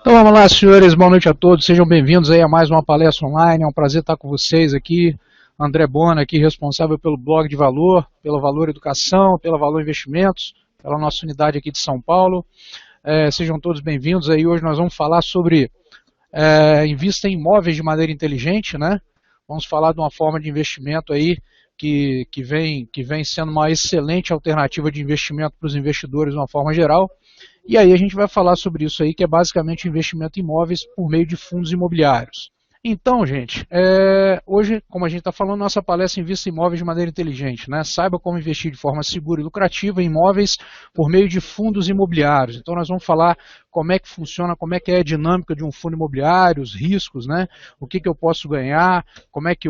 Então vamos lá, senhores, boa noite a todos, sejam bem-vindos aí a mais uma palestra online, é um prazer estar com vocês aqui. André Bona aqui, responsável pelo blog de Valor, pela Valor Educação, pela Valor Investimentos, pela nossa unidade aqui de São Paulo. Sejam todos bem-vindos aí, hoje nós vamos falar sobre invista em imóveis de maneira inteligente, né? Vamos falar de uma forma de investimento aí que vem sendo uma excelente alternativa de investimento para os investidores de uma forma geral. E aí a gente vai falar sobre isso aí, que é basicamente investimento em imóveis por meio de fundos imobiliários. Então, gente, hoje, como a gente está falando, nossa palestra invista em imóveis de maneira inteligente, né? Saiba como investir de forma segura e lucrativa em imóveis por meio de fundos imobiliários. Então nós vamos falar como é que funciona, como é que é a dinâmica de um fundo imobiliário, os riscos, né? O que eu posso ganhar, como é que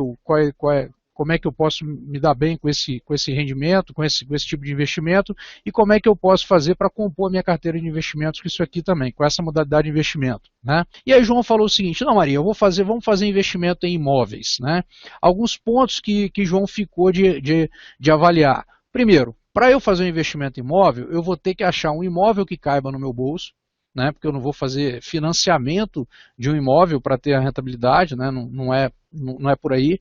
eu posso me dar bem com esse rendimento, com esse tipo de investimento, e como é que eu posso fazer para compor a minha carteira de investimentos com isso aqui também, com essa modalidade de investimento, né? E aí João falou o seguinte: não, Maria, vamos fazer investimento em imóveis, né? Alguns pontos que João ficou de avaliar. Primeiro, para eu fazer um investimento em imóvel, eu vou ter que achar um imóvel que caiba no meu bolso, né? Porque eu não vou fazer financiamento de um imóvel para ter a rentabilidade, né? Não é por aí.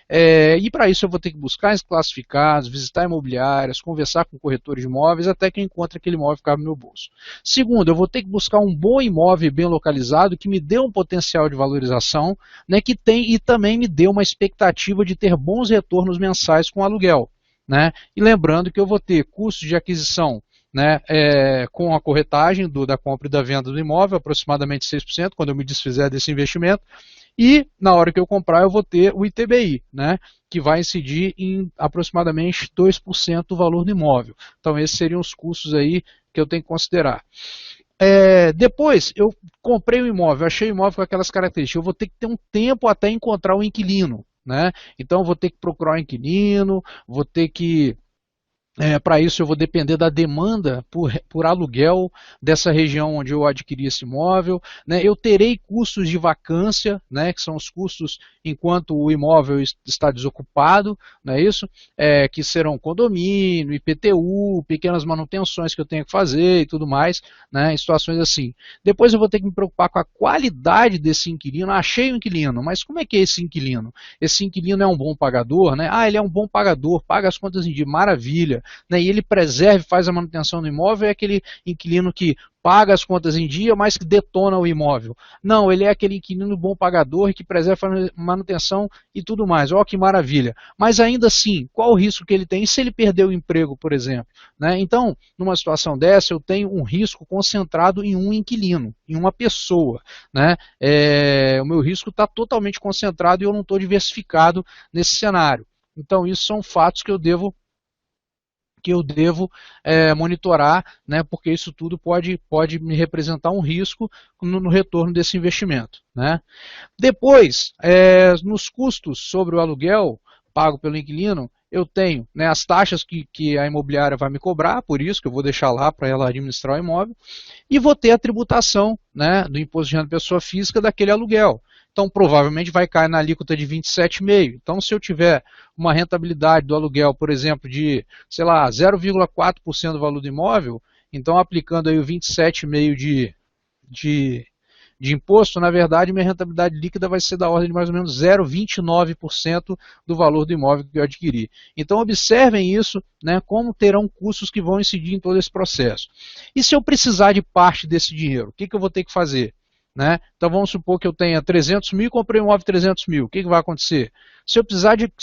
E para isso eu vou ter que buscar em classificados, visitar imobiliárias, conversar com corretores de imóveis, até que eu encontre aquele imóvel que cabe no meu bolso. Segundo, eu vou ter que buscar um bom imóvel bem localizado, que me dê um potencial de valorização, né, e também me dê uma expectativa de ter bons retornos mensais com aluguel, né? E lembrando que eu vou ter custos de aquisição, né, com a corretagem da compra e da venda do imóvel, aproximadamente 6%, quando eu me desfizer desse investimento, e na hora que eu comprar eu vou ter o ITBI, né, que vai incidir em aproximadamente 2% do valor do imóvel. Então esses seriam os custos aí que eu tenho que considerar. Depois eu comprei o imóvel, achei o imóvel com aquelas características, eu vou ter que ter um tempo até encontrar o inquilino, né? Então eu vou ter que procurar um inquilino, vou ter que para isso eu vou depender da demanda por aluguel dessa região onde eu adquiri esse imóvel, né? Eu terei custos de vacância, né, que são os custos enquanto o imóvel está desocupado, não é isso? Que serão condomínio, IPTU, pequenas manutenções que eu tenho que fazer e tudo mais, né, em situações assim. Depois eu vou ter que me preocupar com a qualidade desse inquilino. Achei o inquilino, mas como é que é esse inquilino? Esse inquilino é um bom pagador, né? Ele é um bom pagador, paga as contas em dia, maravilha, né, e ele preserva e faz a manutenção do imóvel, é aquele inquilino que paga as contas em dia, mas que detona o imóvel. Não, ele é aquele inquilino bom pagador que preserva a manutenção e tudo mais. Ó, que maravilha. Mas ainda assim, qual o risco que ele tem? E se ele perder o emprego, por exemplo? Né? Então, numa situação dessa, eu tenho um risco concentrado em um inquilino, em uma pessoa. Né? O meu risco está totalmente concentrado e eu não estou diversificado nesse cenário. Então, isso são fatos que eu devo monitorar, né, porque isso tudo pode me representar um risco no retorno desse investimento. Né? Depois, nos custos sobre o aluguel pago pelo inquilino, eu tenho, né, as taxas que a imobiliária vai me cobrar, por isso que eu vou deixar lá para ela administrar o imóvel, e vou ter a tributação, né, do imposto de renda de pessoa física daquele aluguel. Então, provavelmente vai cair na alíquota de 27,5%. Então, se eu tiver uma rentabilidade do aluguel, por exemplo, de, sei lá, 0,4% do valor do imóvel, então aplicando aí o 27,5% de imposto, na verdade, minha rentabilidade líquida vai ser da ordem de mais ou menos 0,29% do valor do imóvel que eu adquiri. Então, observem isso, né, como terão custos que vão incidir em todo esse processo. E se eu precisar de parte desse dinheiro, o que eu vou ter que fazer? Né? Então vamos supor que eu tenha 300 mil e comprei um imóvel de 300 mil. O que vai acontecer? Se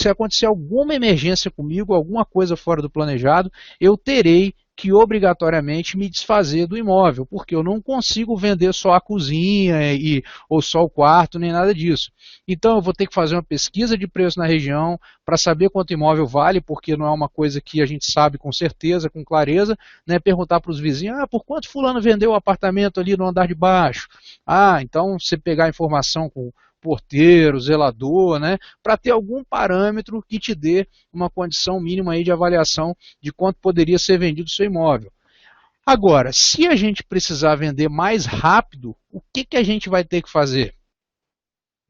acontecer alguma emergência comigo, alguma coisa fora do planejado, eu terei que obrigatoriamente me desfazer do imóvel, porque eu não consigo vender só a cozinha ou só o quarto, nem nada disso. Então eu vou ter que fazer uma pesquisa de preço na região para saber quanto o imóvel vale, porque não é uma coisa que a gente sabe com certeza, com clareza, né? Perguntar para os vizinhos, por quanto fulano vendeu o apartamento ali no andar de baixo? Então você pegar a informação com porteiro, zelador, né, para ter algum parâmetro que te dê uma condição mínima aí de avaliação de quanto poderia ser vendido o seu imóvel. Agora, se a gente precisar vender mais rápido, o que a gente vai ter que fazer?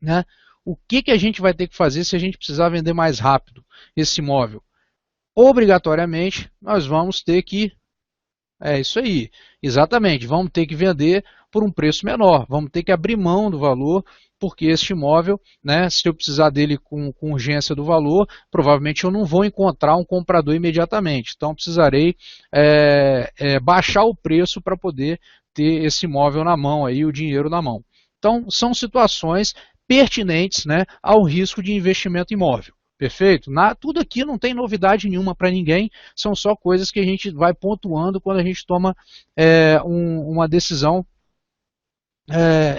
Né? O que a gente vai ter que fazer se a gente precisar vender mais rápido esse imóvel? Obrigatoriamente, nós vamos ter que É isso aí, exatamente. Vamos ter que vender por um preço menor, vamos ter que abrir mão do valor, porque este imóvel, né, se eu precisar dele com urgência do valor, provavelmente eu não vou encontrar um comprador imediatamente. Então precisarei baixar o preço para poder ter esse imóvel na mão, aí, o dinheiro na mão. Então são situações pertinentes, né, ao risco de investimento imóvel. Perfeito? Tudo aqui não tem novidade nenhuma para ninguém, são só coisas que a gente vai pontuando quando a gente toma uma decisão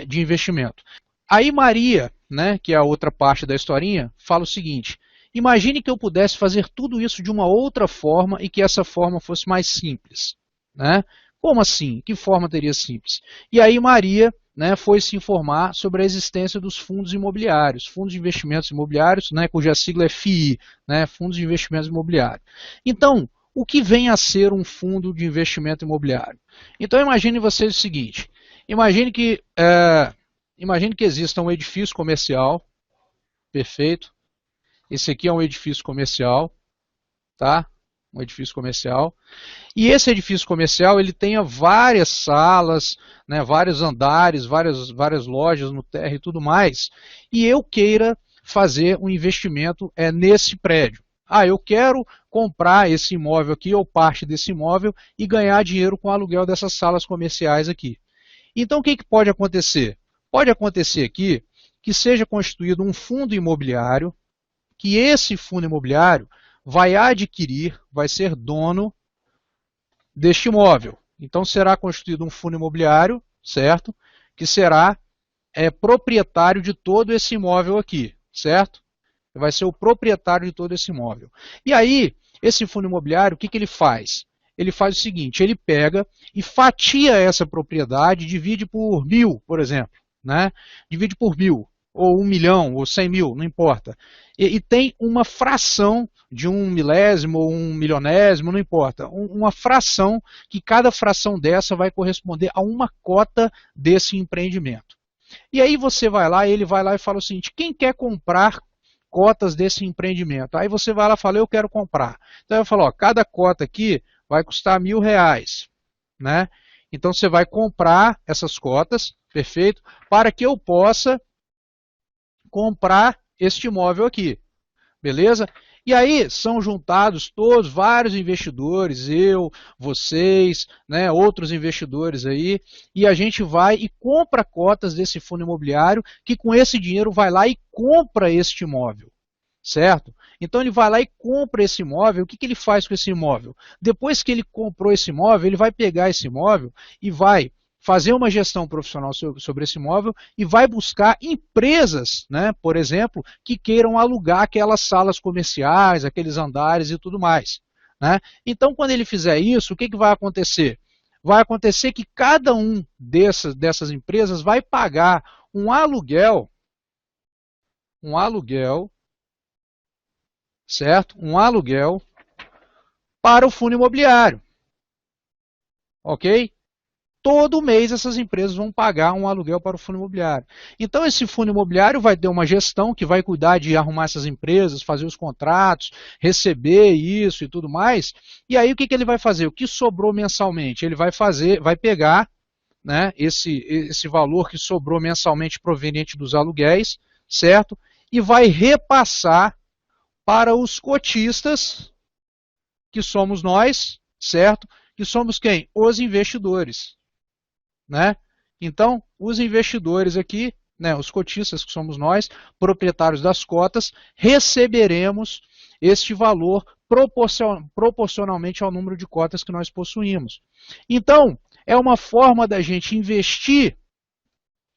de investimento. Aí Maria, né, que é a outra parte da historinha, fala o seguinte: imagine que eu pudesse fazer tudo isso de uma outra forma e que essa forma fosse mais simples. Né? Como assim? Que forma teria simples? E aí Maria, né, foi se informar sobre a existência dos fundos imobiliários, fundos de investimentos imobiliários, né, cuja sigla é FII, né, fundos de investimentos imobiliários. Então, o que vem a ser um fundo de investimento imobiliário? Então imagine você o seguinte: imagine que, imagine que exista um edifício comercial, perfeito. Esse aqui é um edifício comercial, tá? Um edifício comercial. E esse edifício comercial ele tenha várias salas, né, vários andares, várias lojas no térreo e tudo mais, e eu queira fazer um investimento nesse prédio. Ah, eu quero comprar esse imóvel aqui ou parte desse imóvel e ganhar dinheiro com o aluguel dessas salas comerciais aqui. Então o que pode acontecer? Pode acontecer aqui que seja constituído um fundo imobiliário, que esse fundo imobiliário vai adquirir, vai ser dono deste imóvel. Então será constituído um fundo imobiliário, certo? Que será proprietário de todo esse imóvel aqui, certo? Vai ser o proprietário de todo esse imóvel. E aí, esse fundo imobiliário, o que ele faz? Ele faz o seguinte: ele pega e fatia essa propriedade, divide por 1.000, por exemplo, né? Divide por 1.000, ou 1 milhão, ou 100 mil, não importa. E tem uma fração de 1 milésimo ou 1 milionésimo, não importa. Uma fração, que cada fração dessa vai corresponder a uma cota desse empreendimento. E aí você vai lá, ele vai lá e fala o seguinte: quem quer comprar cotas desse empreendimento? Aí você vai lá e fala: eu quero comprar. Então eu falo: ó, cada cota aqui vai custar R$ 1.000, né? Então você vai comprar essas cotas, perfeito, para que eu possa comprar este imóvel aqui, beleza? E aí são juntados todos, vários investidores, eu, vocês, né, outros investidores aí, e a gente vai e compra cotas desse fundo imobiliário, que com esse dinheiro vai lá e compra este imóvel, certo? Então ele vai lá e compra esse imóvel. O que ele faz com esse imóvel? Depois que ele comprou esse imóvel, ele vai pegar esse imóvel e vai fazer uma gestão profissional sobre esse imóvel e vai buscar empresas, né, por exemplo, que queiram alugar aquelas salas comerciais, aqueles andares e tudo mais. Né? Então, quando ele fizer isso, o que vai acontecer? Vai acontecer que cada um dessas empresas vai pagar um aluguel, certo? Um aluguel para o fundo imobiliário, ok? Todo mês essas empresas vão pagar um aluguel para o fundo imobiliário. Então esse fundo imobiliário vai ter uma gestão que vai cuidar de arrumar essas empresas, fazer os contratos, receber isso e tudo mais. E aí o que ele vai fazer? O que sobrou mensalmente? Ele vai pegar, né, esse valor que sobrou mensalmente proveniente dos aluguéis, certo? E vai repassar para os cotistas, que somos nós, certo? Que somos quem? Os investidores. Né? Então, os investidores aqui, né, os cotistas que somos nós, proprietários das cotas, receberemos este valor proporcionalmente ao número de cotas que nós possuímos. Então, é uma forma da gente investir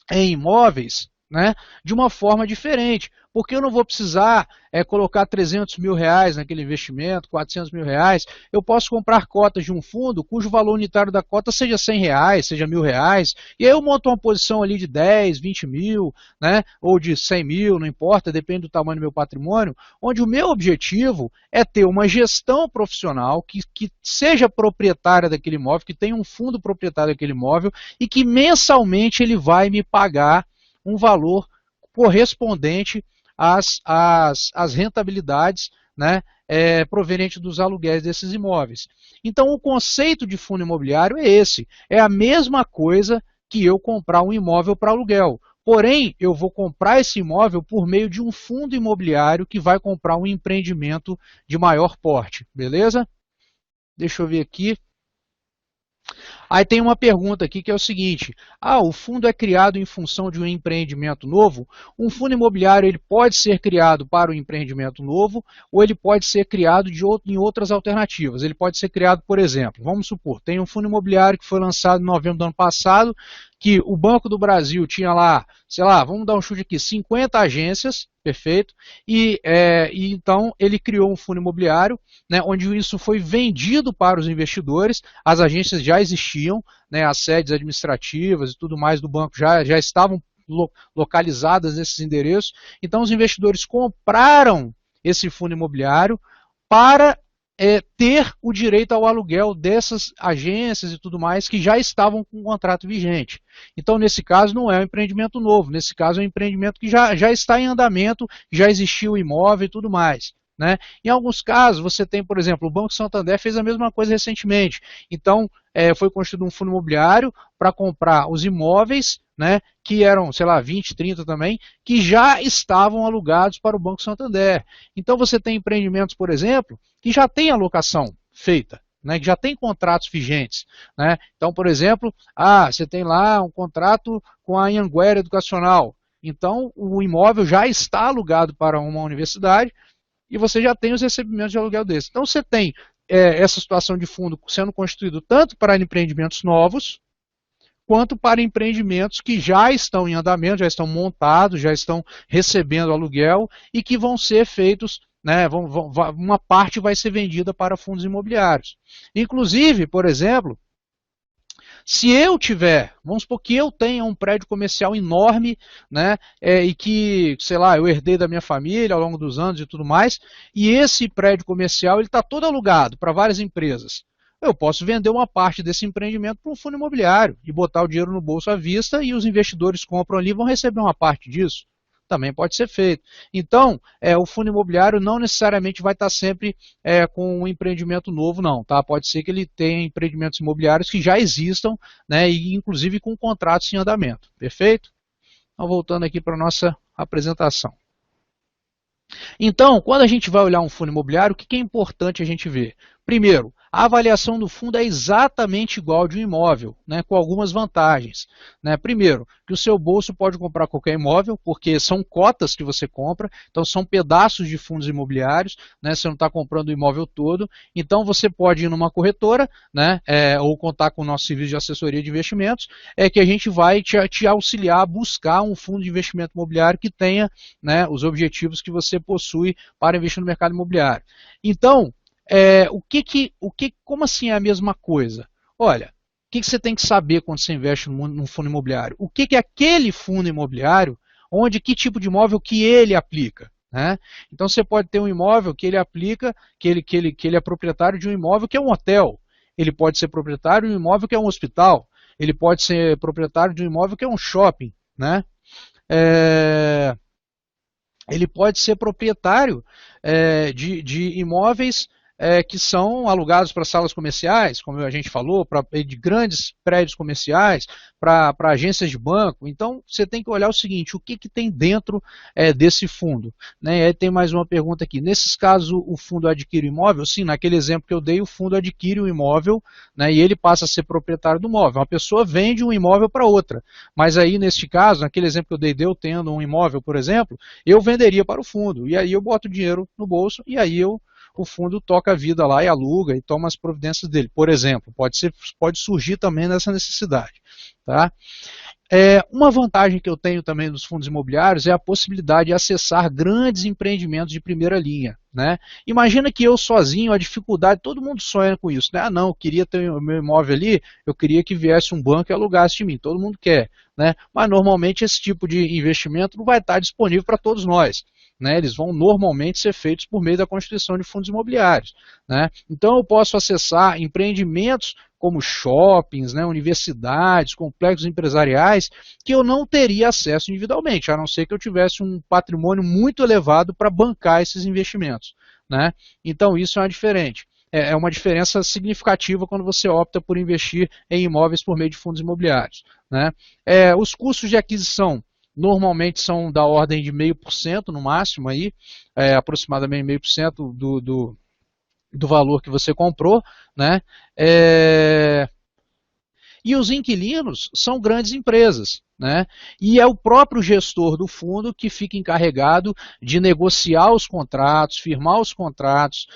em imóveis, né, de uma forma diferente, porque eu não vou precisar colocar R$ 300.000 naquele investimento, R$ 400.000. Eu posso comprar cotas de um fundo cujo valor unitário da cota seja R$ 100, seja R$ 1.000, e aí eu monto uma posição ali de 10, 20 mil, né, ou de 100 mil, não importa, depende do tamanho do meu patrimônio, onde o meu objetivo é ter uma gestão profissional que seja proprietária daquele imóvel, que tenha um fundo proprietário daquele imóvel e que mensalmente ele vai me pagar um valor correspondente às rentabilidades, né, proveniente dos aluguéis desses imóveis. Então, o conceito de fundo imobiliário é esse, é a mesma coisa que eu comprar um imóvel para aluguel. Porém, eu vou comprar esse imóvel por meio de um fundo imobiliário que vai comprar um empreendimento de maior porte, beleza? Deixa eu ver aqui. Aí tem uma pergunta aqui que é o seguinte: o fundo é criado em função de um empreendimento novo? Um fundo imobiliário ele pode ser criado para um empreendimento novo ou ele pode ser criado em outras alternativas. Ele pode ser criado, por exemplo, vamos supor, tem um fundo imobiliário que foi lançado em novembro do ano passado, que o Banco do Brasil tinha lá, sei lá, vamos dar um chute aqui, 50 agências, perfeito, e então ele criou um fundo imobiliário, né, onde isso foi vendido para os investidores, as agências já existiam, né, as sedes administrativas e tudo mais do banco já estavam localizadas nesses endereços, então os investidores compraram esse fundo imobiliário para ter o direito ao aluguel dessas agências e tudo mais que já estavam com o contrato vigente. Então, nesse caso, não é um empreendimento novo, nesse caso é um empreendimento que já está em andamento, já existiu o imóvel e tudo mais. Né? Em alguns casos, você tem, por exemplo, o Banco Santander fez a mesma coisa recentemente. Então, foi construído um fundo imobiliário para comprar os imóveis, né, que eram, sei lá, 20, 30 também, que já estavam alugados para o Banco Santander. Então, você tem empreendimentos, por exemplo, que já tem alocação feita, né, que já tem contratos vigentes. Né? Então, por exemplo, você tem lá um contrato com a Anhanguera Educacional. Então, o imóvel já está alugado para uma universidade, e você já tem os recebimentos de aluguel desse. Então você tem essa situação de fundo sendo constituído tanto para empreendimentos novos, quanto para empreendimentos que já estão em andamento, já estão montados, já estão recebendo aluguel e que vão ser feitos, né, uma parte vai ser vendida para fundos imobiliários. Inclusive, por exemplo, se eu tiver, vamos supor que eu tenha um prédio comercial enorme, né, e que, sei lá, eu herdei da minha família ao longo dos anos e tudo mais, e esse prédio comercial ele está todo alugado para várias empresas. Eu posso vender uma parte desse empreendimento para um fundo imobiliário e botar o dinheiro no bolso à vista e os investidores compram ali e vão receber uma parte disso. Também pode ser feito. Então, o fundo imobiliário não necessariamente vai estar sempre com um empreendimento novo, não. Tá? Pode ser que ele tenha empreendimentos imobiliários que já existam, né, e inclusive com contratos em andamento. Perfeito? Então, voltando aqui para a nossa apresentação. Então, quando a gente vai olhar um fundo imobiliário, o que é importante a gente ver? Primeiro, a avaliação do fundo é exatamente igual de um imóvel, né, com algumas vantagens. Né? Primeiro, que o seu bolso pode comprar qualquer imóvel, porque são cotas que você compra, então são pedaços de fundos imobiliários, né, você não está comprando o imóvel todo, então você pode ir numa corretora, né, ou contar com o nosso serviço de assessoria de investimentos, que a gente vai te auxiliar a buscar um fundo de investimento imobiliário que tenha, né, os objetivos que você possui para investir no mercado imobiliário. Então, como assim é a mesma coisa? Olha, o que você tem que saber quando você investe num fundo imobiliário? O que é aquele fundo imobiliário, que tipo de imóvel que ele aplica? Né? Então você pode ter um imóvel que ele aplica, que ele é proprietário de um imóvel que é um hotel, ele pode ser proprietário de um imóvel que é um hospital, ele pode ser proprietário de um imóvel que é um shopping, né? Ele pode ser proprietário de imóveis que são alugados para salas comerciais, como a gente falou, de grandes prédios comerciais, para agências de banco. Então, você tem que olhar o seguinte, o que tem dentro desse fundo. Né? Aí tem mais uma pergunta aqui. Nesses casos, o fundo adquire o imóvel? Sim, naquele exemplo que eu dei, o fundo adquire o imóvel, né, e ele passa a ser proprietário do imóvel. Uma pessoa vende um imóvel para outra. Mas aí, neste caso, naquele exemplo que eu dei, eu tendo um imóvel, por exemplo, eu venderia para o fundo. E aí eu boto o dinheiro no bolso e aí o fundo toca a vida lá e aluga e toma as providências dele. Por exemplo, pode surgir também nessa necessidade. Tá? Uma vantagem que eu tenho também dos fundos imobiliários é a possibilidade de acessar grandes empreendimentos de primeira linha. Né? Imagina que eu sozinho, a dificuldade, todo mundo sonha com isso. Né? Não, eu queria ter o meu imóvel ali, eu queria que viesse um banco e alugasse de mim, todo mundo quer. Né? Mas normalmente esse tipo de investimento não vai estar disponível para todos nós. Né, eles vão normalmente ser feitos por meio da constituição de fundos imobiliários. Né? Então eu posso acessar empreendimentos como shoppings, né, universidades, complexos empresariais, que eu não teria acesso individualmente, a não ser que eu tivesse um patrimônio muito elevado para bancar esses investimentos. né? Então isso é uma diferente. É uma diferença significativa quando você opta por investir em imóveis por meio de fundos imobiliários, né? Os custos de aquisição normalmente são da ordem de 0,5% no máximo, aí, aproximadamente 0,5% do valor que você comprou, né? E os inquilinos são grandes empresas, né? E é o próprio gestor do fundo que fica encarregado de negociar os contratos, firmar os contratos,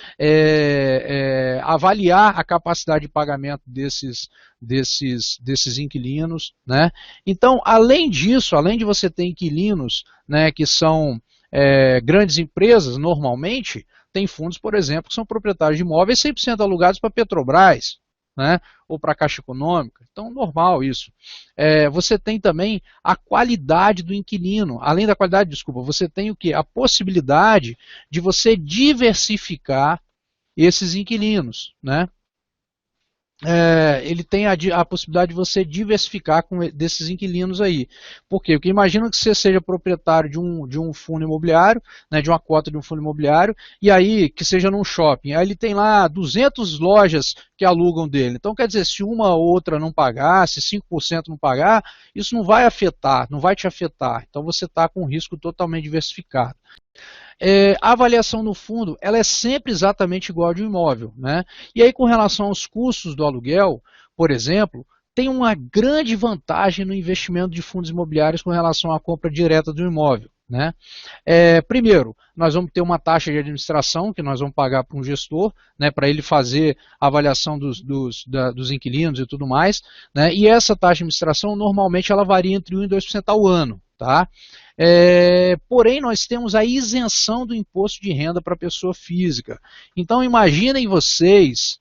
avaliar a capacidade de pagamento desses inquilinos, né? Então, além disso, além de você ter inquilinos, né, que são grandes empresas, normalmente, tem fundos, por exemplo, que são proprietários de imóveis 100% alugados para a Petrobras, né, ou para a Caixa Econômica. Então, normal isso. Você tem também a qualidade do inquilino. Além da qualidade, desculpa, você tem o quê? A possibilidade de você diversificar esses inquilinos, né? Ele tem a possibilidade de você diversificar desses inquilinos aí. Por quê? Porque imagina que você seja proprietário de um fundo imobiliário, né, de uma cota de um fundo imobiliário, e aí que seja num shopping. Aí ele tem lá 200 lojas que alugam dele. Então quer dizer, se uma ou outra não pagar, se 5% não pagar, isso não vai afetar, não vai te afetar. Então você está com um risco totalmente diversificado. A avaliação no fundo ela é sempre exatamente igual a de um imóvel, né? E aí com relação aos custos do aluguel, por exemplo, tem uma grande vantagem no investimento de fundos imobiliários com relação à compra direta do imóvel, né? Primeiro, nós vamos ter uma taxa de administração que nós vamos pagar para um gestor, né, para ele fazer a avaliação dos inquilinos e tudo mais, né? E essa taxa de administração normalmente ela varia entre 1% e 2% ao ano, tá? Porém, nós temos a isenção do imposto de renda para a pessoa física. Então, imaginem vocês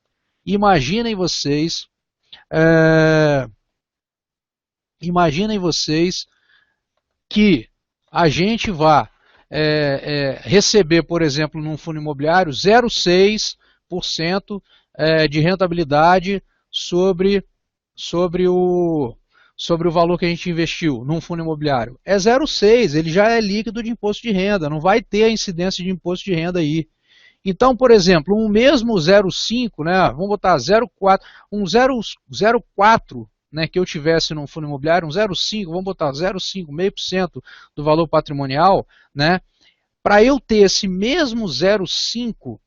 que a gente vá receber, por exemplo, num fundo imobiliário, 0,6% de rentabilidade sobre o valor que a gente investiu num fundo imobiliário. É 0,6, ele já é líquido de imposto de renda, não vai ter a incidência de imposto de renda aí. Então, por exemplo, um mesmo 0,5, né, vamos botar 0,4, um 0,04, né, que eu tivesse num fundo imobiliário, um 0,5, vamos botar 0,5, 0,5% do valor patrimonial, né, para eu ter esse mesmo 0,5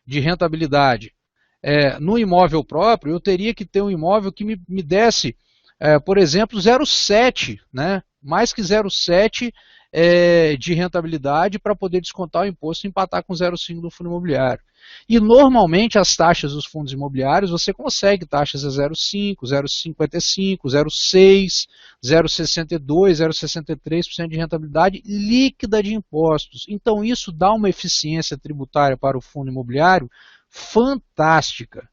de rentabilidade no imóvel próprio, eu teria que ter um imóvel que me desse, por exemplo, 0,7, né? Mais que 0,7 de rentabilidade para poder descontar o imposto e empatar com 0,5 do fundo imobiliário. E normalmente as taxas dos fundos imobiliários, você consegue taxas a 0,5, 0,55, 0,6, 0,62, 0,63% de rentabilidade líquida de impostos. Então isso dá uma eficiência tributária para o fundo imobiliário fantástica.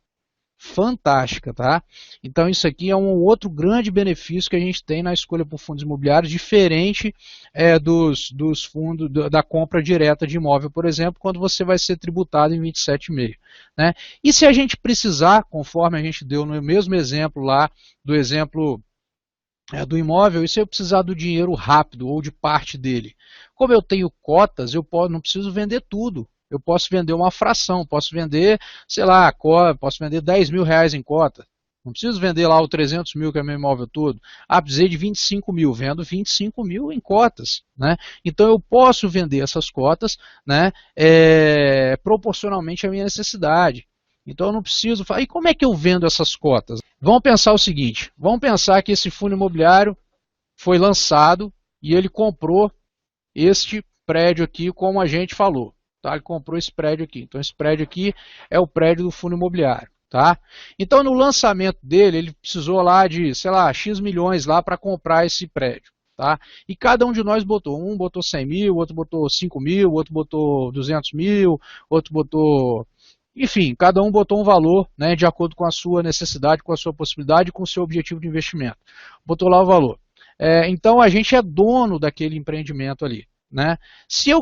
Fantástica, tá? Então isso aqui é um outro grande benefício que a gente tem na escolha por fundos imobiliários, diferente dos fundos da compra direta de imóvel, por exemplo, quando você vai ser tributado em 27,5%. Né? E se a gente precisar, conforme a gente deu no mesmo exemplo lá, do exemplo do imóvel, e se eu precisar do dinheiro rápido ou de parte dele? Como eu tenho cotas, não preciso vender tudo. Eu posso vender uma fração, posso vender, sei lá, posso vender 10 mil reais em cota. Não preciso vender lá o 300 mil que é meu imóvel todo. Precisei de 25 mil, vendo 25 mil em cotas. Né? Então eu posso vender essas cotas, né, proporcionalmente à minha necessidade. Então eu não preciso falar, e como é que eu vendo essas cotas? Vamos pensar o seguinte, vamos pensar que esse fundo imobiliário foi lançado e ele comprou este prédio aqui, como a gente falou. Tá? Ele comprou esse prédio aqui. Então esse prédio aqui é o prédio do fundo imobiliário. Tá? Então no lançamento dele, ele precisou lá de, sei lá, X milhões lá para comprar esse prédio. Tá? E cada um de nós botou. Um botou 100 mil, outro botou 5 mil, outro botou 200 mil, outro botou... Enfim, cada um botou um valor, né, de acordo com a sua necessidade, com a sua possibilidade, com o seu objetivo de investimento. Botou lá o valor. Então a gente é dono daquele empreendimento ali. Né? Se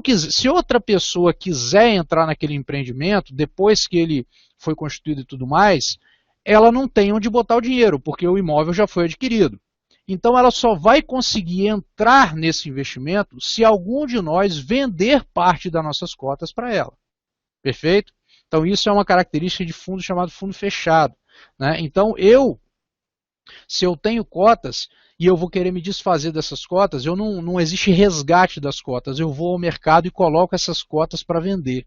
outra pessoa quiser entrar naquele empreendimento, depois que ele foi constituído e tudo mais, ela não tem onde botar o dinheiro, porque o imóvel já foi adquirido. Então ela só vai conseguir entrar nesse investimento se algum de nós vender parte das nossas cotas para ela. Perfeito? Então isso é uma característica de fundo chamado fundo fechado, né? Então se eu tenho cotas e eu vou querer me desfazer dessas cotas, não existe resgate das cotas, eu vou ao mercado e coloco essas cotas para vender.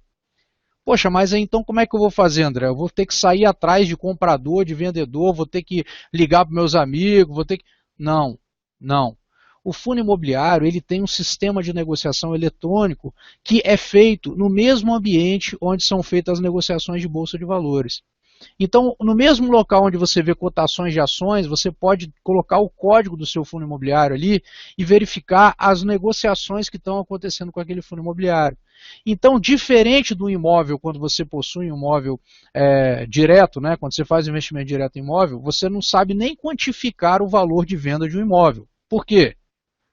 Poxa, mas então como é que eu vou fazer, André? Eu vou ter que sair atrás de comprador, de vendedor, vou ter que ligar para meus amigos, vou ter que... Não, não. O fundo imobiliário ele tem um sistema de negociação eletrônico que é feito no mesmo ambiente onde são feitas as negociações de bolsa de valores. Então, no mesmo local onde você vê cotações de ações, você pode colocar o código do seu fundo imobiliário ali e verificar as negociações que estão acontecendo com aquele fundo imobiliário. Então, diferente do imóvel, quando você possui um imóvel direto, né, quando você faz investimento direto em imóvel, você não sabe nem quantificar o valor de venda de um imóvel. Por quê?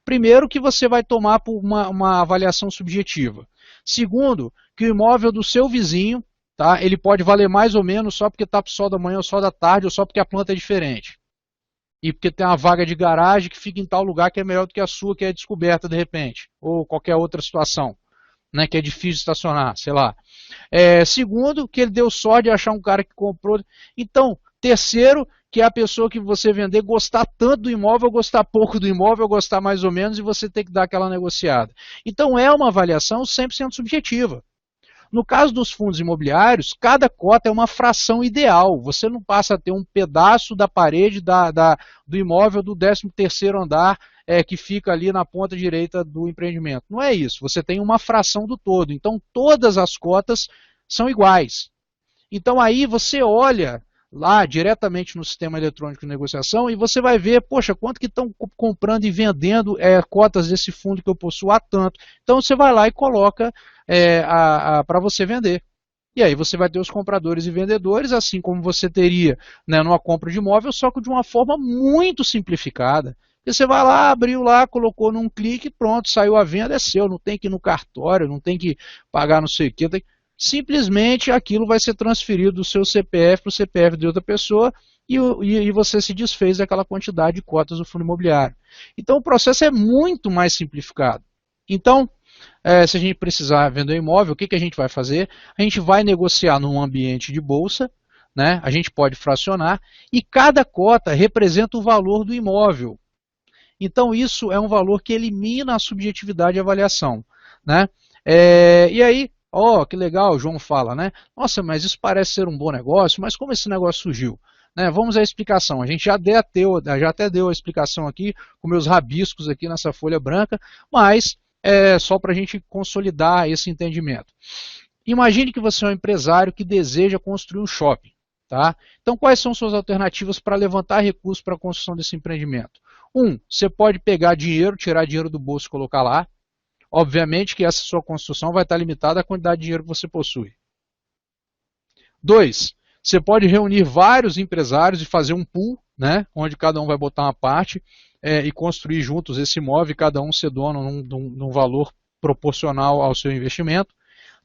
Primeiro, que você vai tomar por uma avaliação subjetiva. Segundo, que o imóvel do seu vizinho, tá, ele pode valer mais ou menos só porque está para o sol da manhã ou sol da tarde, ou só porque a planta é diferente. E porque tem uma vaga de garagem que fica em tal lugar que é melhor do que a sua, que é descoberta de repente. Ou qualquer outra situação, né, que é difícil de estacionar, sei lá. Segundo, que ele deu sorte de achar um cara que comprou. Então, terceiro, que é a pessoa que você vender gostar tanto do imóvel, gostar pouco do imóvel, gostar mais ou menos, e você ter que dar aquela negociada. Então é uma avaliação 100% subjetiva. No caso dos fundos imobiliários, cada cota é uma fração ideal. Você não passa a ter um pedaço da parede do imóvel do 13º andar que fica ali na ponta direita do empreendimento. Não é isso. Você tem uma fração do todo. Então todas as cotas são iguais. Então aí você olha lá diretamente no sistema eletrônico de negociação e você vai ver, poxa, quanto que estão comprando e vendendo cotas desse fundo que eu possuo a tanto. Então você vai lá e coloca para você vender. E aí você vai ter os compradores e vendedores, assim como você teria, né, numa compra de imóvel, só que de uma forma muito simplificada. E você vai lá, abriu lá, colocou num clique, pronto, saiu a venda, é seu, não tem que ir no cartório, não tem que pagar não sei o quê, simplesmente aquilo vai ser transferido do seu CPF para o CPF de outra pessoa e você se desfez daquela quantidade de cotas do fundo imobiliário. Então o processo é muito mais simplificado. Então, se a gente precisar vender um imóvel, o que a gente vai fazer? A gente vai negociar num ambiente de bolsa, né? A gente pode fracionar e cada cota representa o valor do imóvel. Então isso é um valor que elimina a subjetividade de avaliação, né? E aí, que legal, o João fala, né? Nossa, mas isso parece ser um bom negócio, mas como esse negócio surgiu? Né, vamos à explicação. A gente já até deu a explicação aqui, com meus rabiscos aqui nessa folha branca, mas só para a gente consolidar esse entendimento. Imagine que você é um empresário que deseja construir um shopping. Tá? Então, quais são suas alternativas para levantar recursos para a construção desse empreendimento? Você pode pegar dinheiro, tirar dinheiro do bolso e colocar lá. Obviamente que essa sua construção vai estar limitada à quantidade de dinheiro que você possui. 2, você pode reunir vários empresários e fazer um pool, né, onde cada um vai botar uma parte e construir juntos esse imóvel, cada um ser dono num valor proporcional ao seu investimento.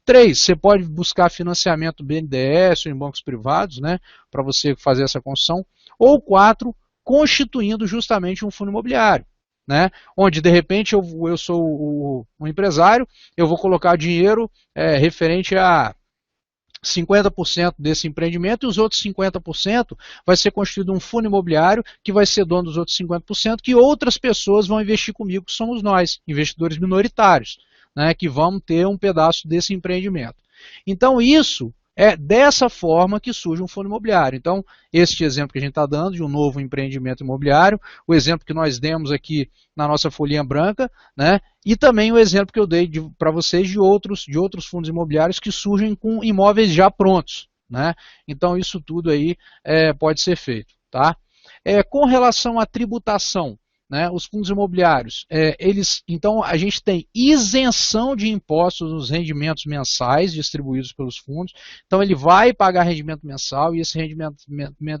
3, você pode buscar financiamento BNDES ou em bancos privados, né, para você fazer essa construção. Ou 4, constituindo justamente um fundo imobiliário, né, onde de repente eu sou um empresário, eu vou colocar dinheiro referente a 50% desse empreendimento e os outros 50% vai ser constituído um fundo imobiliário que vai ser dono dos outros 50% que outras pessoas vão investir comigo, que somos nós, investidores minoritários, né, que vamos ter um pedaço desse empreendimento. Então isso é dessa forma que surge um fundo imobiliário. Então, este exemplo que a gente está dando de um novo empreendimento imobiliário, o exemplo que nós demos aqui na nossa folhinha branca, né? E também o exemplo que eu dei para vocês de outros fundos imobiliários que surgem com imóveis já prontos, né? Então, isso tudo aí pode ser feito. Tá? Com relação à tributação, né, os fundos imobiliários, então a gente tem isenção de impostos nos rendimentos mensais distribuídos pelos fundos, então ele vai pagar rendimento mensal e esse rendimento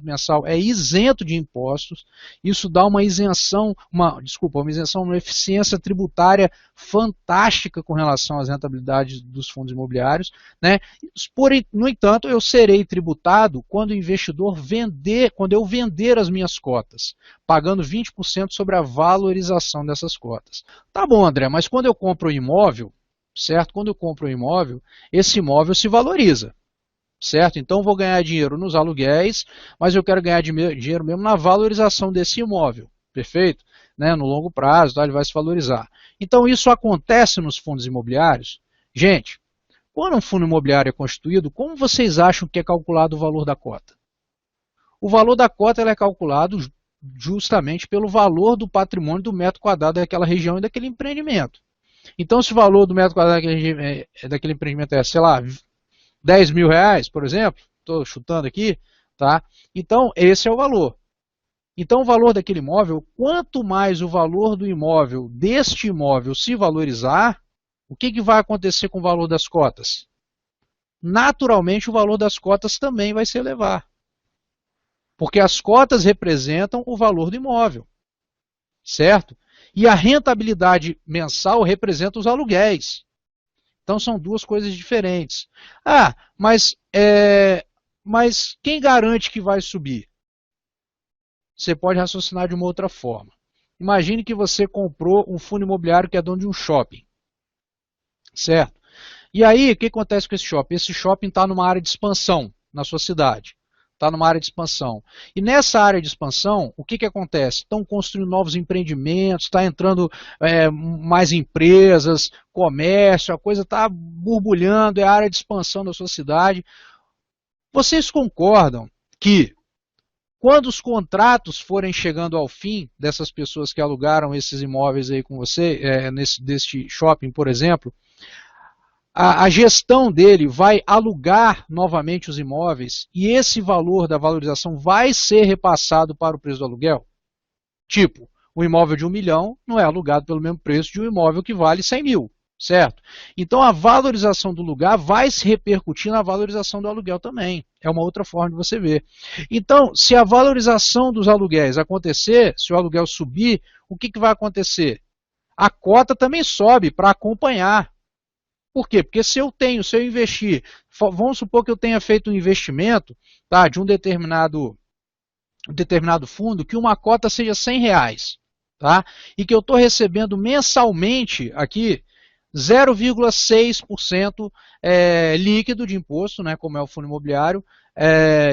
mensal é isento de impostos, isso dá uma isenção, uma eficiência tributária fantástica com relação às rentabilidades dos fundos imobiliários, né? No entanto, eu serei tributado quando o investidor quando eu vender as minhas cotas. pagando 20% sobre a valorização dessas cotas. Tá bom, André, mas quando eu compro um imóvel, certo? Quando eu compro um imóvel, esse imóvel se valoriza, certo? Então eu vou ganhar dinheiro nos aluguéis, mas eu quero ganhar dinheiro mesmo na valorização desse imóvel, perfeito? Né? No longo prazo, tá? Ele vai se valorizar. Então isso acontece nos fundos imobiliários? Gente, quando um fundo imobiliário é constituído, como vocês acham que é calculado o valor da cota? O valor da cota é calculado justamente pelo valor do patrimônio do metro quadrado daquela região e daquele empreendimento. Então, se o valor do metro quadrado daquele empreendimento é, sei lá, 10 mil reais, por exemplo, estou chutando aqui, tá? Então, esse é o valor. Então, o valor daquele imóvel, quanto mais o valor do imóvel, deste imóvel, se valorizar, o que vai acontecer com o valor das cotas? Naturalmente, o valor das cotas também vai se elevar. Porque as cotas representam o valor do imóvel, certo? E a rentabilidade mensal representa os aluguéis. Então são duas coisas diferentes. Ah, mas quem garante que vai subir? Você pode raciocinar de uma outra forma. Imagine que você comprou um fundo imobiliário que é dono de um shopping, certo? E aí, o que acontece com esse shopping? Esse shopping está numa área de expansão na sua cidade. Está numa área de expansão. E nessa área de expansão, o que acontece? Estão construindo novos empreendimentos, está entrando mais empresas, comércio, a coisa está borbulhando, é a área de expansão da sua cidade. Vocês concordam que quando os contratos forem chegando ao fim dessas pessoas que alugaram esses imóveis aí com você, deste shopping, por exemplo, a gestão dele vai alugar novamente os imóveis e esse valor da valorização vai ser repassado para o preço do aluguel? Tipo, o imóvel de 1 milhão não é alugado pelo mesmo preço de um imóvel que vale 100 mil, certo? Então a valorização do lugar vai se repercutir na valorização do aluguel também. É uma outra forma de você ver. Então, se a valorização dos aluguéis acontecer, se o aluguel subir, o que vai acontecer? A cota também sobe para acompanhar. Por quê? Porque se eu investir, vamos supor que eu tenha feito um investimento, tá, de um determinado fundo, que uma cota seja R$100, tá, e que eu estou recebendo mensalmente aqui 0,6% líquido de imposto, né, como é o fundo imobiliário,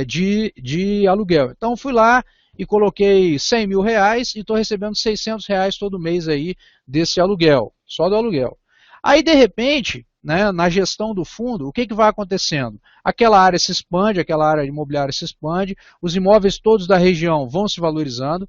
de aluguel. Então fui lá e coloquei 100 mil reais e estou recebendo 600 reais todo mês aí desse aluguel, só do aluguel. Aí de repente, né, na gestão do fundo, o que vai acontecendo? Aquela área se expande, aquela área imobiliária se expande, os imóveis todos da região vão se valorizando.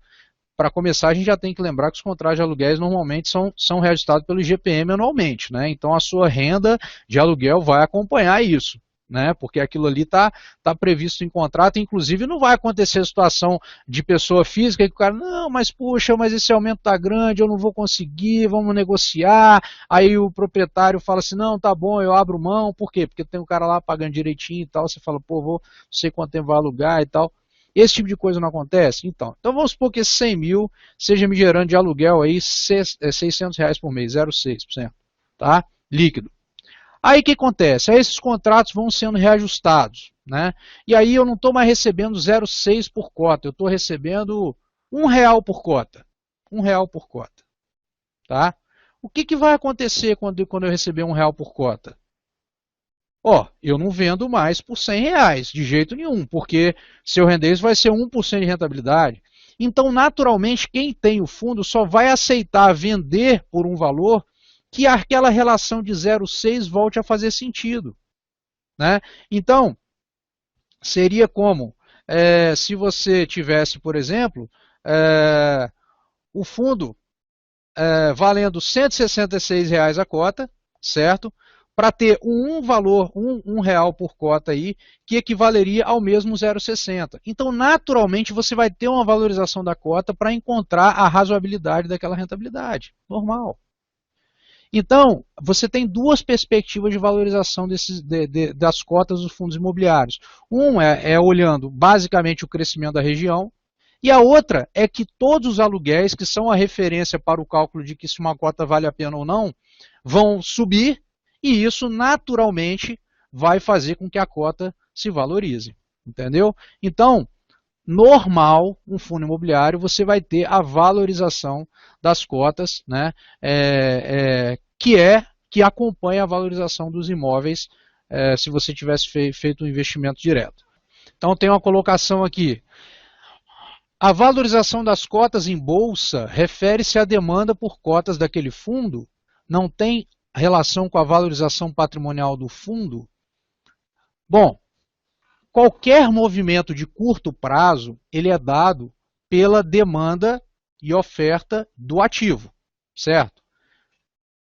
Para começar, a gente já tem que lembrar que os contratos de aluguéis normalmente são reajustados pelo IGPM anualmente, né? Então a sua renda de aluguel vai acompanhar isso, né? Porque aquilo ali está previsto em contrato, inclusive não vai acontecer a situação de pessoa física que o cara, não, mas puxa, mas esse aumento está grande, eu não vou conseguir, vamos negociar. Aí o proprietário fala assim, não, tá bom, eu abro mão, por quê? Porque tem um cara lá pagando direitinho e tal, você fala, pô, não sei quanto tempo vai alugar e tal. Esse tipo de coisa não acontece? Então vamos supor que esse 100 mil seja me gerando de aluguel aí 600 reais por mês, 0,6%, tá? Líquido. Aí o que acontece? Aí esses contratos vão sendo reajustados, né? E aí eu não estou mais recebendo 0,6 por cota, eu estou recebendo R$1 por cota. R$1 por cota, tá? O que vai acontecer quando eu receber R$1 por cota? Eu não vendo mais por 100 reais, de jeito nenhum, porque se eu render isso vai ser 1% de rentabilidade. Então, naturalmente, quem tem o fundo só vai aceitar vender por um valor que aquela relação de 0,6 volte a fazer sentido, né? Então, seria como se você tivesse, por exemplo, o fundo valendo R$166 a cota, certo? Para ter um valor, R$1 por cota aí, que equivaleria ao mesmo 0,60. Então, naturalmente, você vai ter uma valorização da cota para encontrar a razoabilidade daquela rentabilidade. Normal. Então, você tem duas perspectivas de valorização das cotas dos fundos imobiliários. Um é olhando basicamente o crescimento da região, e a outra é que todos os aluguéis, que são a referência para o cálculo de que se uma cota vale a pena ou não, vão subir, e isso naturalmente vai fazer com que a cota se valorize. Entendeu? Então, normal, um fundo imobiliário, você vai ter a valorização das cotas, né, que acompanha a valorização dos imóveis se você tivesse feito um investimento direto. Então tem uma colocação aqui. A valorização das cotas em bolsa refere-se à demanda por cotas daquele fundo, não tem relação com a valorização patrimonial do fundo? Bom, qualquer movimento de curto prazo, ele é dado pela demanda e oferta do ativo, certo?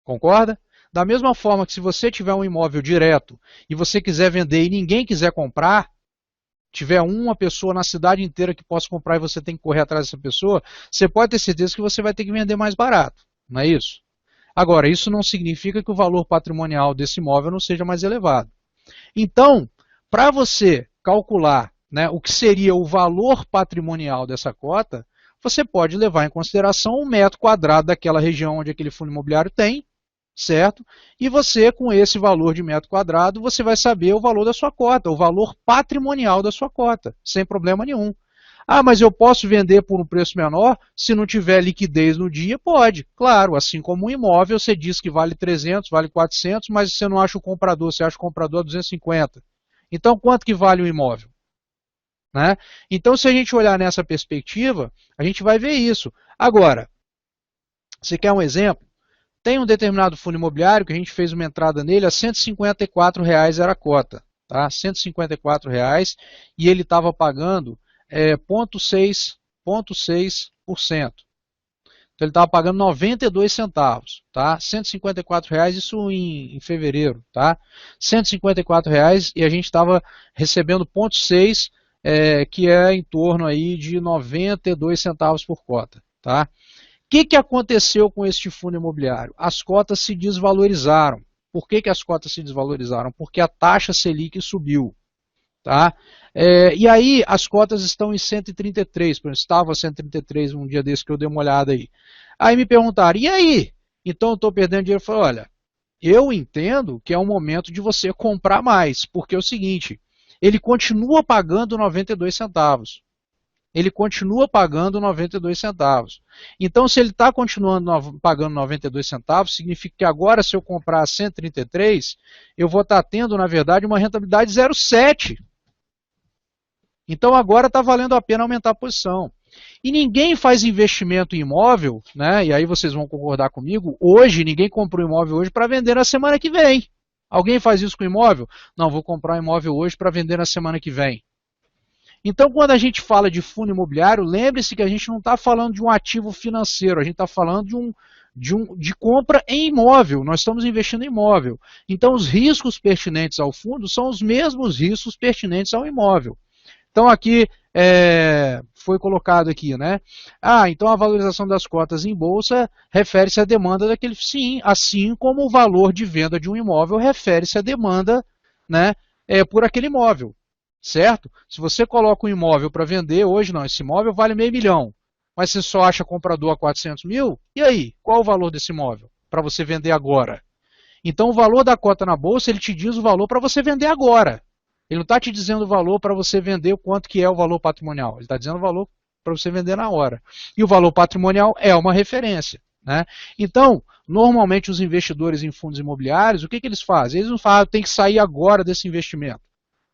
Concorda? Da mesma forma que se você tiver um imóvel direto e você quiser vender e ninguém quiser comprar, tiver uma pessoa na cidade inteira que possa comprar e você tem que correr atrás dessa pessoa, você pode ter certeza que você vai ter que vender mais barato, não é isso? Agora, isso não significa que o valor patrimonial desse imóvel não seja mais elevado. Então, para você calcular, né, o que seria o valor patrimonial dessa cota, você pode levar em consideração o metro quadrado daquela região onde aquele fundo imobiliário tem, certo? E você, com esse valor de metro quadrado, você vai saber o valor da sua cota, o valor patrimonial da sua cota, sem problema nenhum. Ah, mas eu posso vender por um preço menor se não tiver liquidez no dia? Pode, claro. Assim como um imóvel, você diz que vale 300, vale 400, mas você não acha o comprador, você acha o comprador a 250. Então, quanto que vale o imóvel? Né? Então, se a gente olhar nessa perspectiva, a gente vai ver isso. Agora, você quer um exemplo? Tem um determinado fundo imobiliário que a gente fez uma entrada nele a R$ 154,00 era a cota. Tá? R$ 154,00 e ele estava pagando 0,6%. Então ele estava pagando 92 centavos. Tá? R$ 154,00, isso em fevereiro. Tá? R$ 154,00 e a gente estava recebendo 0,6%, que é em torno aí de 92 centavos por cota. Tá? O que aconteceu com este fundo imobiliário? As cotas se desvalorizaram. Por que as cotas se desvalorizaram? Porque a taxa Selic subiu. Tá? E aí as cotas estão em 133, por exemplo, estava 133 um dia desse que eu dei uma olhada aí. Aí me perguntaram, e aí? Então eu estou perdendo dinheiro? Eu falei, olha, eu entendo que é um momento de você comprar mais, porque é o seguinte, ele continua pagando 92 centavos. Ele continua pagando 92 centavos. Então, se ele está continuando pagando 92 centavos, significa que agora, se eu comprar a 133, eu vou estar tendo, na verdade, uma rentabilidade 0,7. Então, agora está valendo a pena aumentar a posição. E ninguém faz investimento em imóvel, né? E aí vocês vão concordar comigo, hoje, ninguém compra um imóvel hoje para vender na semana que vem. Alguém faz isso com imóvel? Não, vou comprar um imóvel hoje para vender na semana que vem. Então, quando a gente fala de fundo imobiliário, lembre-se que a gente não está falando de um ativo financeiro, a gente está falando de compra em imóvel, nós estamos investindo em imóvel. Então, os riscos pertinentes ao fundo são os mesmos riscos pertinentes ao imóvel. Então, aqui foi colocado aqui, né? Então a valorização das cotas em bolsa refere-se à demanda daquele, sim, assim como o valor de venda de um imóvel refere-se à demanda, né, por aquele imóvel. Certo? Se você coloca um imóvel para vender, hoje não, esse imóvel vale R$500 mil, mas você só acha comprador a 400 mil, e aí? Qual o valor desse imóvel para você vender agora? Então o valor da cota na bolsa, ele te diz o valor para você vender agora. Ele não está te dizendo o valor para você vender o quanto que é o valor patrimonial, ele está dizendo o valor para você vender na hora. E o valor patrimonial é uma referência. Né? Então, normalmente os investidores em fundos imobiliários, o que eles fazem? Eles não falam, tem que sair agora desse investimento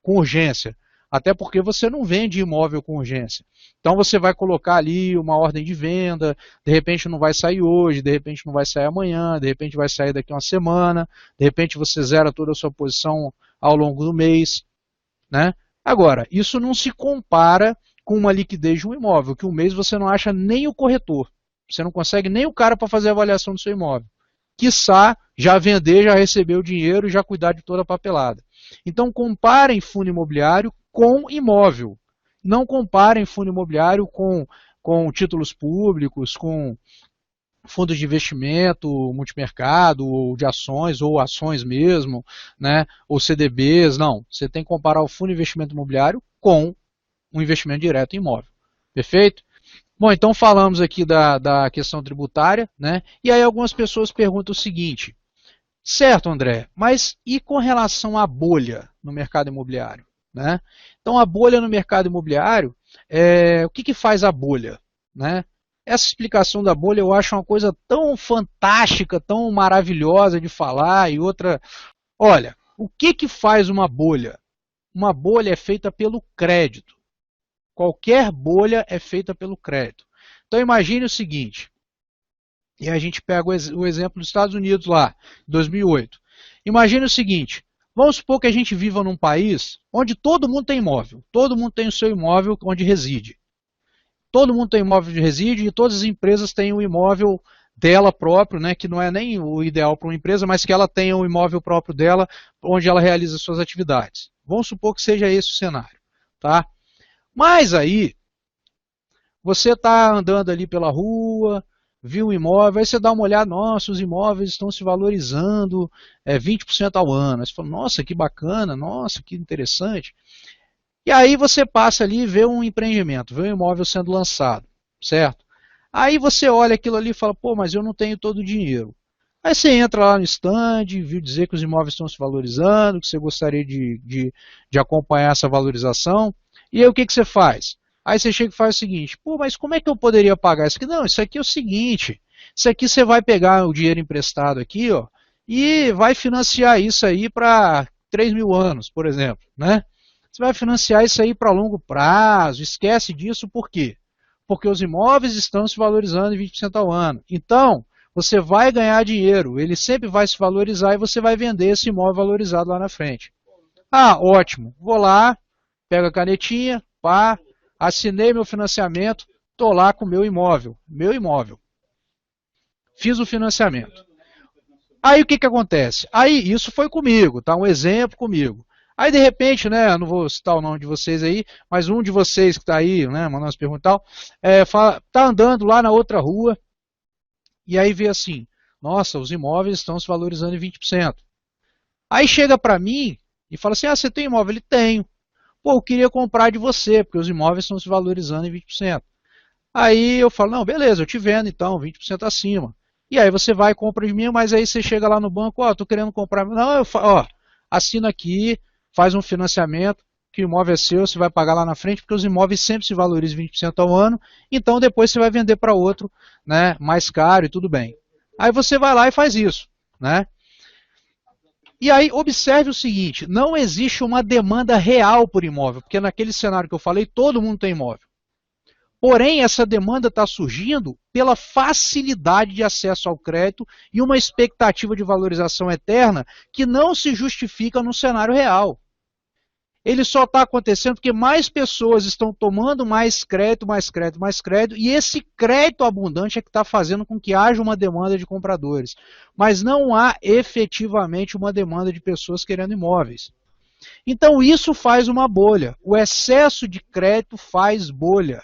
com urgência, até porque você não vende imóvel com urgência. Então você vai colocar ali uma ordem de venda, de repente não vai sair hoje, de repente não vai sair amanhã, de repente vai sair daqui a uma semana, de repente você zera toda a sua posição ao longo do mês. Né? Agora, isso não se compara com uma liquidez de um imóvel, que um mês você não acha nem o corretor, você não consegue nem o cara para fazer a avaliação do seu imóvel. Quiçá já vender, já receber o dinheiro e já cuidar de toda a papelada. Então comparem fundo imobiliário com imóvel. Não comparem fundo imobiliário com títulos públicos, com fundos de investimento, multimercado, ou de ações, ou ações mesmo, né, ou CDBs. Não, você tem que comparar o fundo de investimento imobiliário com um investimento direto em imóvel. Perfeito? Bom, então falamos aqui da questão tributária, né? E aí algumas pessoas perguntam o seguinte, certo, André, mas e com relação à bolha no mercado imobiliário? Né? Então a bolha no mercado imobiliário, O que faz a bolha? Né? Essa explicação da bolha eu acho uma coisa tão fantástica, tão maravilhosa de falar, e outra... Olha, o que faz uma bolha? Uma bolha é feita pelo crédito. Qualquer bolha é feita pelo crédito. Então imagine o seguinte, e a gente pega o exemplo dos Estados Unidos lá, 2008. Imagine o seguinte, vamos supor que a gente viva num país onde todo mundo tem imóvel, todo mundo tem o seu imóvel onde reside. Todo mundo tem imóvel onde reside e todas as empresas têm um imóvel dela próprio, né, que não é nem o ideal para uma empresa, mas que ela tenha um imóvel próprio dela, onde ela realiza suas atividades. Vamos supor que seja esse o cenário. Tá? Mas aí, você está andando ali pela rua, viu um imóvel, aí você dá uma olhada, nossa, os imóveis estão se valorizando 20% ao ano. Aí você fala, nossa, que bacana, nossa, que interessante. E aí você passa ali e vê um empreendimento, vê um imóvel sendo lançado, certo? Aí você olha aquilo ali e fala, pô, mas eu não tenho todo o dinheiro. Aí você entra lá no stand, viu dizer que os imóveis estão se valorizando, que você gostaria de acompanhar essa valorização. E aí o que você faz? Aí você chega e faz o seguinte, pô, mas como é que eu poderia pagar isso aqui? Não, isso aqui é o seguinte, isso aqui você vai pegar o dinheiro emprestado aqui, ó, e vai financiar isso aí para 3 mil anos, por exemplo, né? Você vai financiar isso aí para longo prazo, esquece disso, por quê? Porque os imóveis estão se valorizando em 20% ao ano. Então, você vai ganhar dinheiro, ele sempre vai se valorizar e você vai vender esse imóvel valorizado lá na frente. Ah, ótimo, vou lá, pego a canetinha, pá, assinei meu financiamento, estou lá com o meu imóvel. Fiz o financiamento. Aí o que acontece? Aí isso foi comigo, tá? Um exemplo comigo. Aí de repente, né, eu não vou citar o nome de vocês aí, mas um de vocês que está aí, né, mandando as perguntas e tal, tá andando lá na outra rua e aí vê assim, nossa, os imóveis estão se valorizando em 20%. Aí chega para mim e fala assim, ah, você tem imóvel? Ele tenho. Pô, eu queria comprar de você, porque os imóveis estão se valorizando em 20%. Aí eu falo, não, beleza, eu te vendo então, 20% acima. E aí você vai e compra de mim, mas aí você chega lá no banco, ó, tô querendo comprar. Não, ó, assina aqui, faz um financiamento, que o imóvel é seu, você vai pagar lá na frente, porque os imóveis sempre se valorizam 20% ao ano, então depois você vai vender para outro, né, mais caro e tudo bem. Aí você vai lá e faz isso, né? E aí observe o seguinte, não existe uma demanda real por imóvel, porque naquele cenário que eu falei, todo mundo tem imóvel. Porém, essa demanda está surgindo pela facilidade de acesso ao crédito e uma expectativa de valorização eterna que não se justifica no cenário real. Ele só está acontecendo porque mais pessoas estão tomando mais crédito, mais crédito, mais crédito, e esse crédito abundante é que está fazendo com que haja uma demanda de compradores. Mas não há efetivamente uma demanda de pessoas querendo imóveis. Então isso faz uma bolha. O excesso de crédito faz bolha.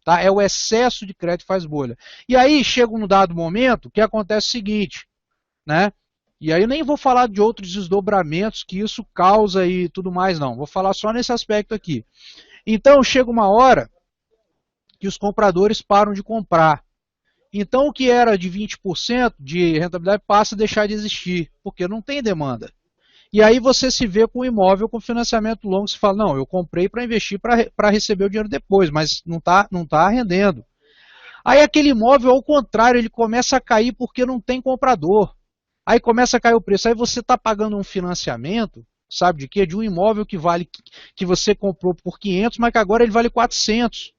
Tá? É o excesso de crédito que faz bolha. E aí chega um dado momento que acontece o seguinte, né? E aí eu nem vou falar de outros desdobramentos que isso causa e tudo mais, não. Vou falar só nesse aspecto aqui. Então chega uma hora que os compradores param de comprar. Então o que era de 20% de rentabilidade passa a deixar de existir, porque não tem demanda. E aí você se vê com o imóvel com financiamento longo, você fala, não, eu comprei para investir para receber o dinheiro depois, mas não tá rendendo. Aí aquele imóvel, ao contrário, ele começa a cair porque não tem comprador. Aí começa a cair o preço. Aí você está pagando um financiamento, sabe de quê? De um imóvel que você comprou por 500, mas que agora ele vale 400.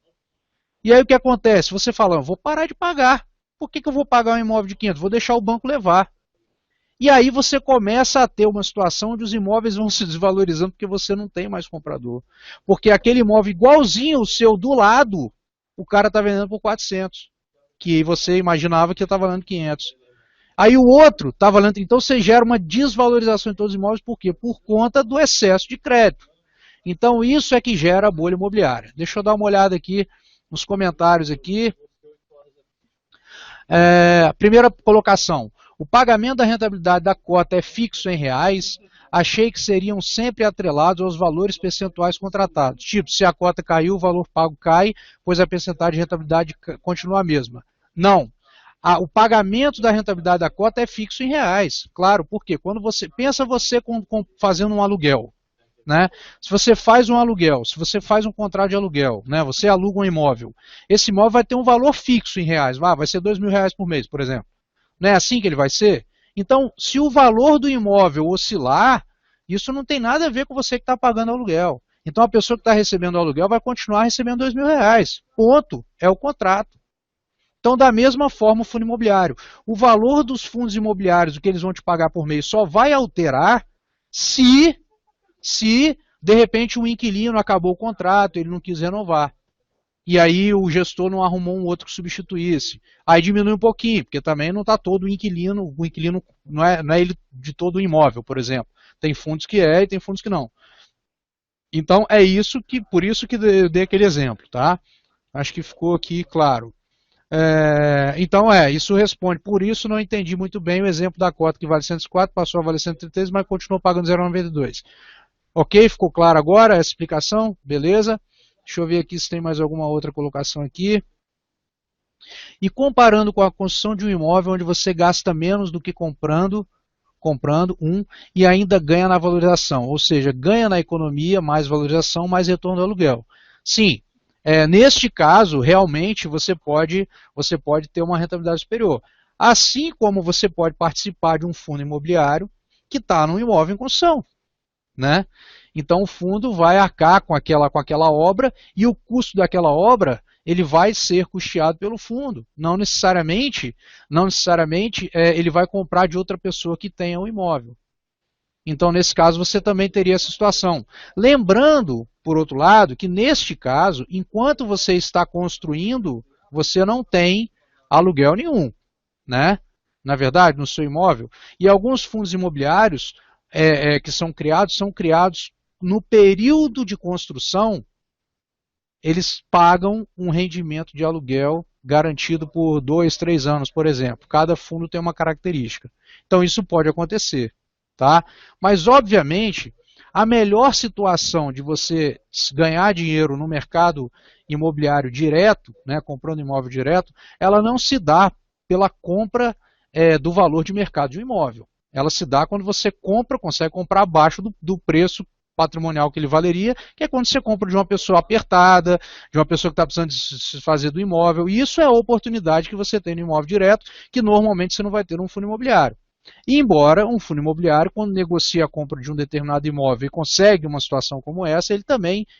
E aí o que acontece? Você fala, vou parar de pagar. Por que eu vou pagar um imóvel de 500? Vou deixar o banco levar. E aí você começa a ter uma situação onde os imóveis vão se desvalorizando porque você não tem mais comprador. Porque aquele imóvel igualzinho o seu do lado, o cara está vendendo por 400, que você imaginava que estava valendo 500. Aí o outro está valendo, então você gera uma desvalorização em todos os imóveis, por quê? Por conta do excesso de crédito. Então isso é que gera a bolha imobiliária. Deixa eu dar uma olhada aqui nos comentários aqui. Primeira colocação. O pagamento da rentabilidade da cota é fixo em reais. Achei que seriam sempre atrelados aos valores percentuais contratados. Tipo, se a cota caiu, o valor pago cai, pois a percentagem de rentabilidade continua a mesma. Não. O pagamento da rentabilidade da cota é fixo em reais. Claro, por quê? Quando você pensa fazendo um aluguel. né? Se você faz um aluguel, se você faz um contrato de aluguel, né? Você aluga um imóvel, esse imóvel vai ter um valor fixo em reais, vai ser R$ 2.000 por mês, por exemplo. Não é assim que ele vai ser? Então, se o valor do imóvel oscilar, isso não tem nada a ver com você que está pagando aluguel. Então, a pessoa que está recebendo aluguel vai continuar recebendo R$ 2.000. Ponto. É o contrato. Então, da mesma forma, o fundo imobiliário. O valor dos fundos imobiliários, o que eles vão te pagar por mês, só vai alterar se de repente o inquilino acabou o contrato, ele não quis renovar. E aí o gestor não arrumou um outro que substituísse. Aí diminui um pouquinho, porque também não está todo o inquilino não é ele de todo o imóvel, por exemplo. Tem fundos que é e tem fundos que não. Então é isso que, por isso que eu dei aquele exemplo, tá? Acho que ficou aqui claro. Então isso responde. Por isso não entendi muito bem o exemplo da cota que vale 104, passou a valer 133, mas continuou pagando 0,92. Ok? Ficou claro agora essa explicação? Beleza? Deixa eu ver aqui se tem mais alguma outra colocação aqui. E comparando com a construção de um imóvel onde você gasta menos do que comprando e ainda ganha na valorização, ou seja, ganha na economia, mais valorização, mais retorno do aluguel. Sim, neste caso, realmente você pode ter uma rentabilidade superior. Assim como você pode participar de um fundo imobiliário que está num imóvel em construção, né? Então o fundo vai arcar com aquela obra e o custo daquela obra ele vai ser custeado pelo fundo. Não necessariamente ele vai comprar de outra pessoa que tenha o imóvel. Então, nesse caso, você também teria essa situação. Lembrando, por outro lado, que neste caso, enquanto você está construindo, você não tem aluguel nenhum, né? Na verdade, no seu imóvel. E alguns fundos imobiliários que são criados no período de construção, eles pagam um rendimento de aluguel garantido por 2, 3 anos, por exemplo. Cada fundo tem uma característica. Então isso pode acontecer, tá? Mas obviamente, a melhor situação de você ganhar dinheiro no mercado imobiliário direto, né, comprando imóvel direto, ela não se dá pela compra do valor de mercado de um imóvel. Ela se dá quando você consegue comprar abaixo do preço patrimonial que ele valeria, que é quando você compra de uma pessoa apertada, de uma pessoa que está precisando de se fazer do imóvel. E isso é a oportunidade que você tem no imóvel direto, que normalmente você não vai ter num fundo imobiliário. E embora um fundo imobiliário, quando negocia a compra de um determinado imóvel e consegue uma situação como essa,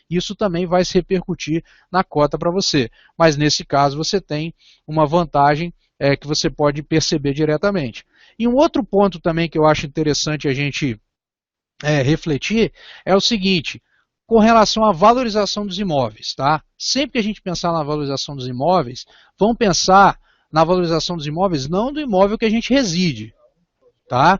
isso também vai se repercutir na cota para você. Mas nesse caso você tem uma vantagem que você pode perceber diretamente. E um outro ponto também que eu acho interessante a gente refletir é o seguinte, com relação à valorização dos imóveis, tá? Sempre que a gente pensar na valorização dos imóveis, vamos pensar na valorização dos imóveis não do imóvel que a gente reside, tá?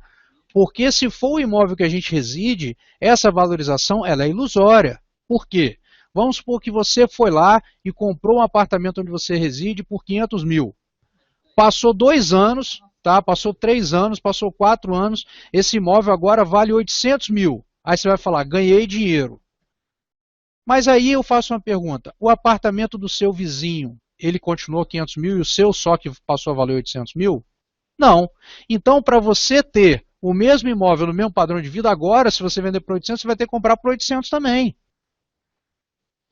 Porque se for o imóvel que a gente reside, essa valorização ela é ilusória. Por quê? Vamos supor que você foi lá e comprou um apartamento onde você reside por 500 mil. Passou 2 anos, tá? Passou 3 anos, passou 4 anos, esse imóvel agora vale 800 mil. Aí você vai falar, ganhei dinheiro. Mas aí eu faço uma pergunta, o apartamento do seu vizinho, ele continuou 500 mil e o seu só que passou a valer 800 mil? Não. Então, para você ter o mesmo imóvel no mesmo padrão de vida, agora, se você vender por 800, você vai ter que comprar por 800 também.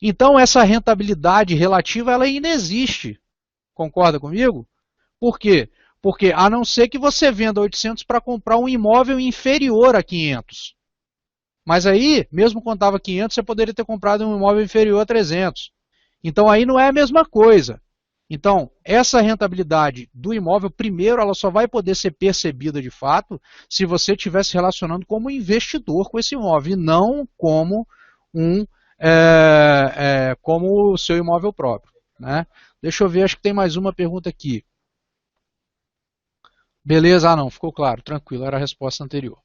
Então, essa rentabilidade relativa, ela inexiste. Concorda comigo? Por quê? Porque a não ser que você venda 800 para comprar um imóvel inferior a 500. Mas aí, mesmo quando estava 500, você poderia ter comprado um imóvel inferior a 300. Então aí não é a mesma coisa. Então, essa rentabilidade do imóvel, primeiro, ela só vai poder ser percebida de fato se você estiver se relacionando como investidor com esse imóvel e não como como o seu imóvel próprio, né? Deixa eu ver, acho que tem mais uma pergunta aqui. Beleza? Não, ficou claro, tranquilo, era a resposta anterior.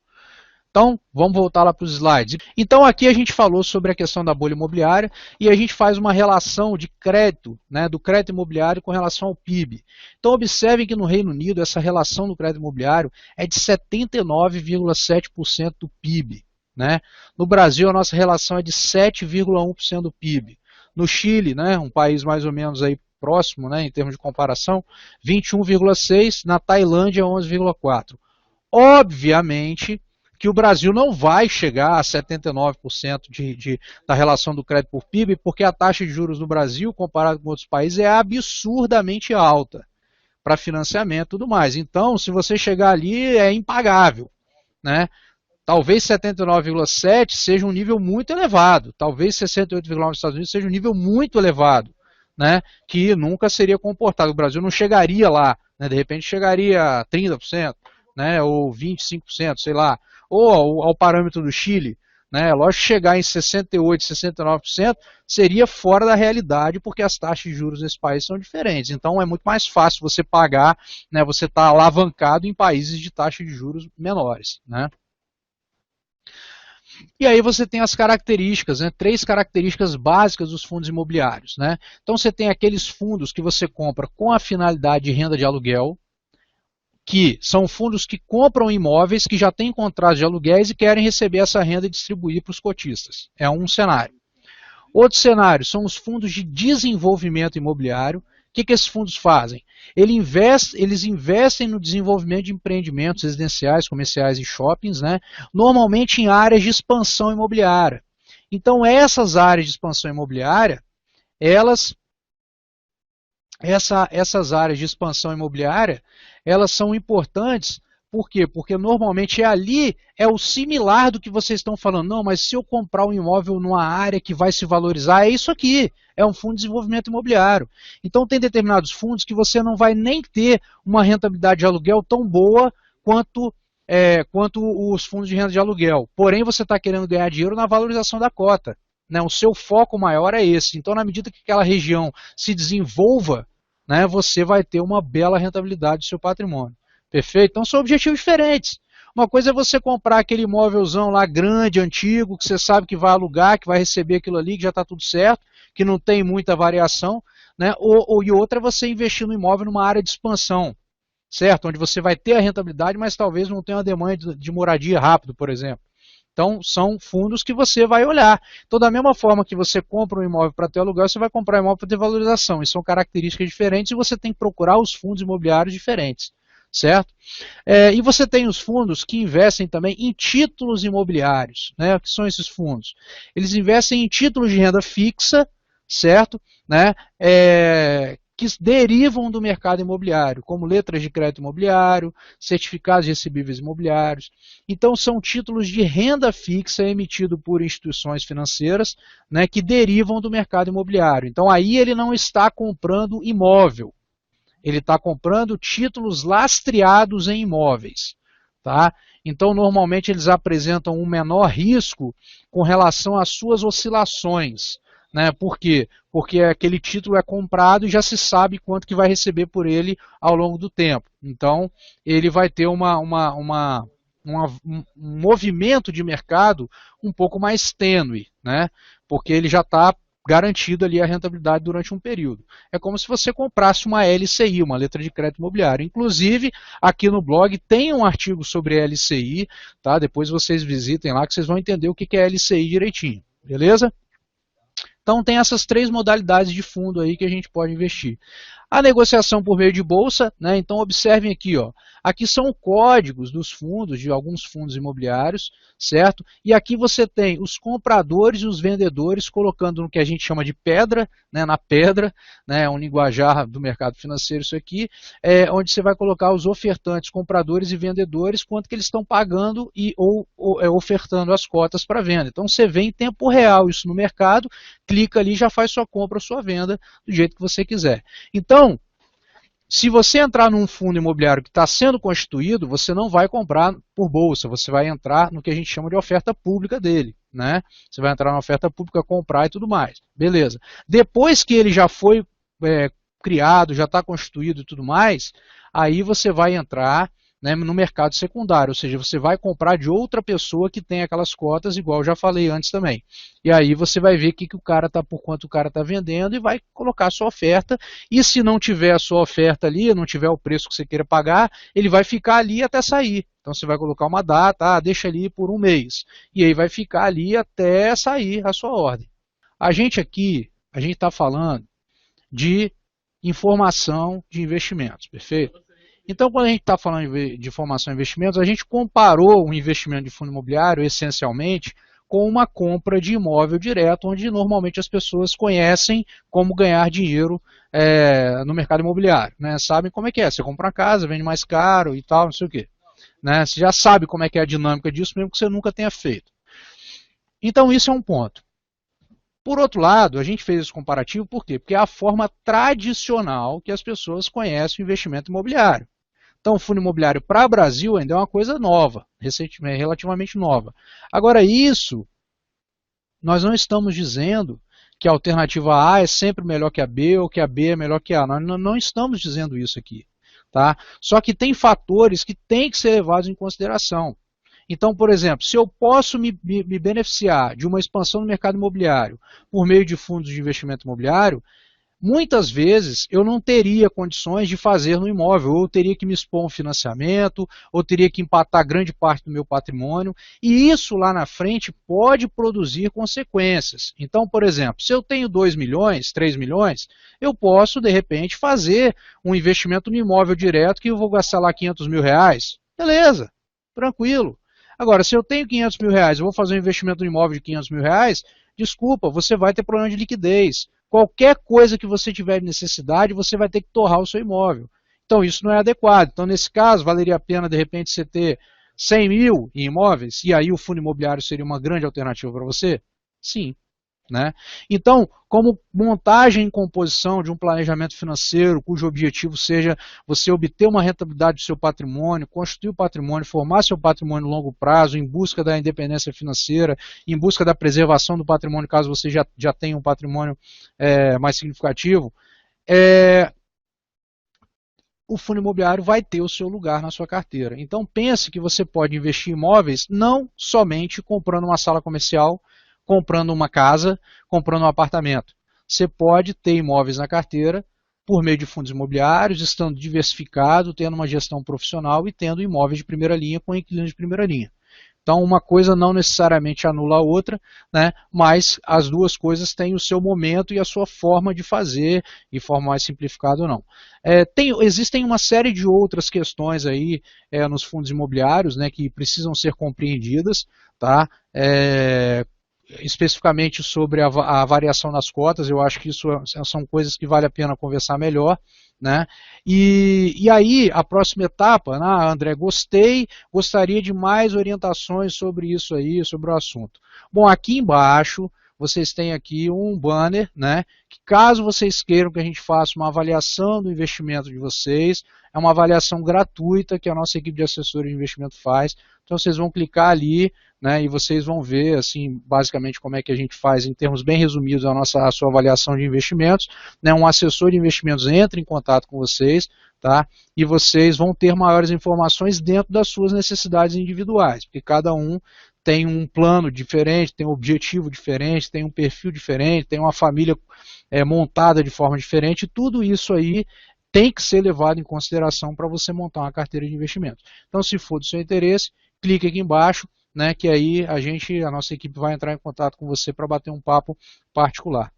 Então, vamos voltar lá para os slides. Então, aqui a gente falou sobre a questão da bolha imobiliária e a gente faz uma relação de crédito, né, do crédito imobiliário com relação ao PIB. Então, observem que no Reino Unido, essa relação do crédito imobiliário é de 79,7% do PIB. Né? No Brasil, a nossa relação é de 7,1% do PIB. No Chile, né, um país mais ou menos aí próximo, né, em termos de comparação, 21,6%, na Tailândia 11,4%. Obviamente que o Brasil não vai chegar a 79% da relação do crédito por PIB, porque a taxa de juros no Brasil, comparado com outros países, é absurdamente alta para financiamento e tudo mais. Então, se você chegar ali, é impagável, né? Talvez 79,7 seja um nível muito elevado, talvez 68,9 nos Estados Unidos seja um nível muito elevado, né, que nunca seria comportado. O Brasil não chegaria lá, né, de repente chegaria a 30%, né, ou 25%, sei lá, ou ao parâmetro do Chile. Né, lógico que chegar em 68%, 69% seria fora da realidade, porque as taxas de juros nesse país são diferentes. Então é muito mais fácil você pagar, né, você está alavancado em países de taxa de juros menores. Né? E aí você tem as características, né? Três características básicas dos fundos imobiliários. Né? Então você tem aqueles fundos que você compra com a finalidade de renda de aluguel, que são fundos que compram imóveis que já têm contratos de aluguéis e querem receber essa renda e distribuir para os cotistas. É um cenário. Outro cenário são os fundos de desenvolvimento imobiliário. O que esses fundos fazem? Eles investem no desenvolvimento de empreendimentos residenciais, comerciais e shoppings, né? Normalmente em áreas de expansão imobiliária. Então essas áreas de expansão imobiliária, essas áreas de expansão imobiliária, elas são importantes. Por quê? Porque normalmente é o similar do que vocês estão falando. Não, mas se eu comprar um imóvel numa área que vai se valorizar, é isso aqui. É um fundo de desenvolvimento imobiliário. Então tem determinados fundos que você não vai nem ter uma rentabilidade de aluguel tão boa quanto os fundos de renda de aluguel. Porém, você está querendo ganhar dinheiro na valorização da cota. Né? O seu foco maior é esse. Então, na medida que aquela região se desenvolva, né, você vai ter uma bela rentabilidade do seu patrimônio. Perfeito? Então são objetivos diferentes. Uma coisa é você comprar aquele imóvelzão lá grande, antigo, que você sabe que vai alugar, que vai receber aquilo ali, que já está tudo certo, que não tem muita variação, né? E outra é você investir no imóvel numa área de expansão, certo? Onde você vai ter a rentabilidade, mas talvez não tenha uma demanda de moradia rápido, por exemplo. Então, são fundos que você vai olhar. Então, da mesma forma que você compra um imóvel para ter aluguel, você vai comprar um imóvel para ter valorização. E são características diferentes e você tem que procurar os fundos imobiliários diferentes. Certo? E você tem os fundos que investem também em títulos imobiliários. Né? O que são esses fundos? Eles investem em títulos de renda fixa, certo? Né? Que derivam do mercado imobiliário, como letras de crédito imobiliário, certificados de recebíveis imobiliários. Então, são títulos de renda fixa emitidos por instituições financeiras, né, que derivam do mercado imobiliário. Então, aí ele não está comprando imóvel. Ele está comprando títulos lastreados em imóveis. Tá? Então, normalmente, eles apresentam um menor risco com relação às suas oscilações. Né? Por quê? Porque aquele título é comprado e já se sabe quanto que vai receber por ele ao longo do tempo. Então, ele vai ter um movimento de mercado um pouco mais tênue, né? Porque ele já está garantido ali a rentabilidade durante um período. É como se você comprasse uma LCI, uma letra de crédito imobiliário. Inclusive, aqui no blog tem um artigo sobre LCI, tá? Depois vocês visitem lá que vocês vão entender o que é LCI direitinho, beleza? Então tem essas três modalidades de fundo aí que a gente pode investir. A negociação por meio de bolsa, né? Então observem aqui, ó. Aqui são códigos dos fundos, de alguns fundos imobiliários, certo? E aqui você tem os compradores e os vendedores colocando no que a gente chama de pedra, né? Na pedra, né? É um linguajar do mercado financeiro isso aqui, onde você vai colocar os ofertantes, compradores e vendedores, quanto que eles estão pagando ou ofertando as cotas para venda. Então você vê em tempo real isso no mercado, clica ali e já faz sua compra, sua venda, do jeito que você quiser. Então, se você entrar num fundo imobiliário que está sendo constituído, você não vai comprar por bolsa, você vai entrar no que a gente chama de oferta pública dele. Né? Você vai entrar na oferta pública, comprar e tudo mais. Beleza. Depois que ele já foi criado, já está constituído e tudo mais, aí você vai entrar, né, no mercado secundário, ou seja, você vai comprar de outra pessoa que tem aquelas cotas, igual eu já falei antes também. E aí você vai ver que o cara tá, por quanto o cara está vendendo e vai colocar a sua oferta. E se não tiver a sua oferta ali, não tiver o preço que você queira pagar, ele vai ficar ali até sair. Então você vai colocar uma data, deixa ali por um mês. E aí vai ficar ali até sair a sua ordem. A gente está falando de informação de investimentos, perfeito? Então, quando a gente está falando de formação de investimentos, a gente comparou o investimento de fundo imobiliário, essencialmente, com uma compra de imóvel direto, onde normalmente as pessoas conhecem como ganhar dinheiro no mercado imobiliário. Né? Sabem como é que é, você compra uma casa, vende mais caro e tal, não sei o quê. Né? Você já sabe como é que é a dinâmica disso, mesmo que você nunca tenha feito. Então, isso é um ponto. Por outro lado, a gente fez esse comparativo por quê? Porque é a forma tradicional que as pessoas conhecem o investimento imobiliário. Então, o fundo imobiliário para o Brasil ainda é uma coisa nova, recentemente, relativamente nova. Agora, isso, nós não estamos dizendo que a alternativa A é sempre melhor que a B ou que a B é melhor que a A. Nós não estamos dizendo isso aqui. Tá? Só que tem fatores que têm que ser levados em consideração. Então, por exemplo, se eu posso me beneficiar de uma expansão no mercado imobiliário por meio de fundos de investimento imobiliário, muitas vezes eu não teria condições de fazer no imóvel, ou eu teria que me expor a um financiamento, ou teria que empatar grande parte do meu patrimônio, e isso lá na frente pode produzir consequências. Então, por exemplo, se eu tenho 2 milhões, 3 milhões, eu posso, de repente, fazer um investimento no imóvel direto que eu vou gastar lá 500 mil reais. Beleza, tranquilo. Agora, se eu tenho 500 mil reais, eu vou fazer um investimento no imóvel de 500 mil reais, desculpa, você vai ter problema de liquidez. Qualquer coisa que você tiver necessidade, você vai ter que torrar o seu imóvel. Então, isso não é adequado. Então, nesse caso, valeria a pena, de repente, você ter 100 mil em imóveis, e aí o fundo imobiliário seria uma grande alternativa para você? Sim. Né? Então, como montagem e composição de um planejamento financeiro, cujo objetivo seja você obter uma rentabilidade do seu patrimônio, construir o patrimônio, formar seu patrimônio a longo prazo, em busca da independência financeira, em busca da preservação do patrimônio, caso você já tenha um patrimônio mais significativo, o fundo imobiliário vai ter o seu lugar na sua carteira. Então, pense que você pode investir em imóveis não somente comprando uma sala comercial, comprando uma casa, comprando um apartamento. Você pode ter imóveis na carteira por meio de fundos imobiliários, estando diversificado, tendo uma gestão profissional e tendo imóveis de primeira linha com inquilinos de primeira linha. Então, uma coisa não necessariamente anula a outra, né? Mas as duas coisas têm o seu momento e a sua forma de fazer, de forma mais simplificada ou não. Existem uma série de outras questões aí nos fundos imobiliários, né, que precisam ser compreendidas, tá? Especificamente sobre a variação das cotas, eu acho que isso são coisas que vale a pena conversar melhor. Né? E aí, a próxima etapa, né, André, gostaria de mais orientações sobre isso aí, sobre o assunto. Bom, aqui embaixo, vocês têm aqui um banner, né, que caso vocês queiram que a gente faça uma avaliação do investimento de vocês, é uma avaliação gratuita que a nossa equipe de assessoria de investimento faz, então vocês vão clicar ali, né, e vocês vão ver, assim, basicamente como é que a gente faz, em termos bem resumidos, a sua avaliação de investimentos. Né, um assessor de investimentos entra em contato com vocês, tá, e vocês vão ter maiores informações dentro das suas necessidades individuais, porque cada um tem um plano diferente, tem um objetivo diferente, tem um perfil diferente, tem uma família montada de forma diferente, e tudo isso aí tem que ser levado em consideração para você montar uma carteira de investimentos. Então, se for do seu interesse, clique aqui embaixo, né, que aí a nossa equipe vai entrar em contato com você para bater um papo particular.